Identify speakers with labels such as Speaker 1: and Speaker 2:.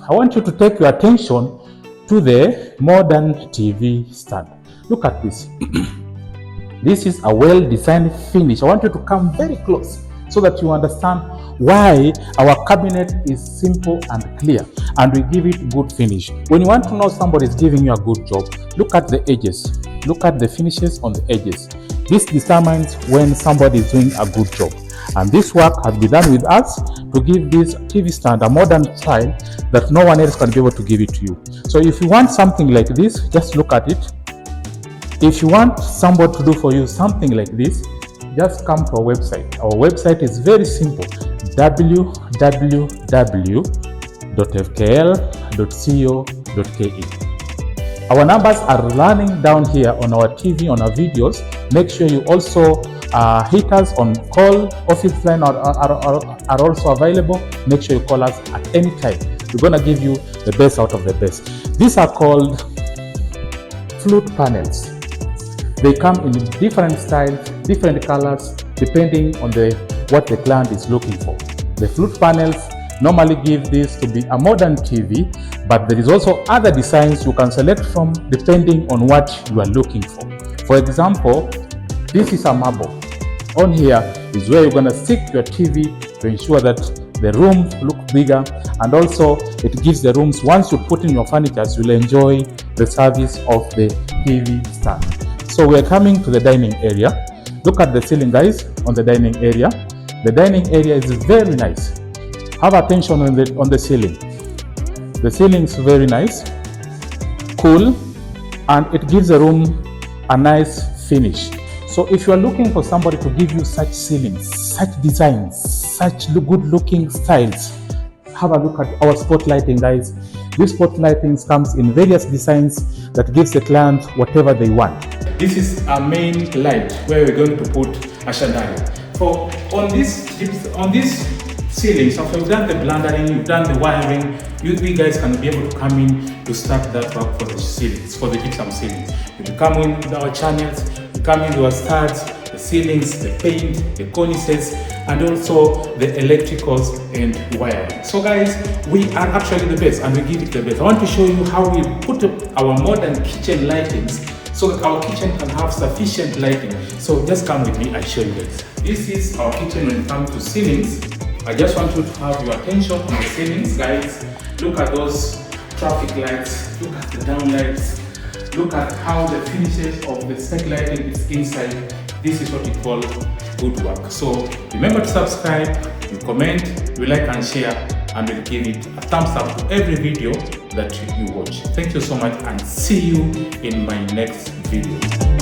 Speaker 1: I want you to take your attention to the modern TV stand. Look at this. This is a well-designed finish. I want you to come very close so that you understand why our cabinet is simple and clear, and we give it good finish. When you want to know somebody is giving you a good job, look at the edges. Look at the finishes on the edges. This determines when somebody is doing a good job. And this work has been done with us to give this TV stand a modern style that no one else can be able to give it to you. So if you want something like this, just look at it. If you want somebody to do for you something like this, just come to our website. Our website is very simple: www.fkl.co.ke. Our numbers are running down here on our TV, on our videos. Make sure you also hit us on call. Office line are also available. Make sure you call us at any time. We're going to give you the best out of the best. These are called flute panels. They come in different styles, different colors, depending on what the client is looking for. The flute panels normally give this to be a modern TV, but there is also other designs you can select from depending on what you are looking for. For example, this is a marble. On here is where you're going to stick your TV to ensure that the rooms look bigger, and also it gives the rooms, once you put in your furniture, you'll enjoy the service of the TV stand. So we're coming to the dining area. Look at the ceiling, guys, on the dining area. The dining area is very nice. Have attention on the ceiling. The ceiling is very nice, cool, and it gives the room a nice finish. So if you are looking for somebody to give you such ceilings, such designs, such good looking styles, have a look at our spotlighting, guys. This spotlighting comes in various designs that gives the client whatever they want. This is our main light where we're going to put a chandelier. For on this ceiling, so if you've done the blendering, you've done the wiring, you guys can be able to come in to start that work for the ceilings, for the gypsum ceilings. You come in with our channels, you come in with our studs, the ceilings, the paint, the cornices, and also the electricals and wiring. So guys, we are actually the best, and we give it the best. I want to show you how we put up our modern kitchen lightings so that our kitchen can have sufficient lighting. So just come with me, I show you guys. This is our kitchen when it comes to ceilings. I just want you to have your attention on the ceilings, guys. Look at those traffic lights, look at the down lights, look at how the finishes of the spec lighting is inside. This is what we call good work. So remember to subscribe, you comment, you like and share, and we'll give it a thumbs up to every video that you watch. Thank you so much, and see you in my next video.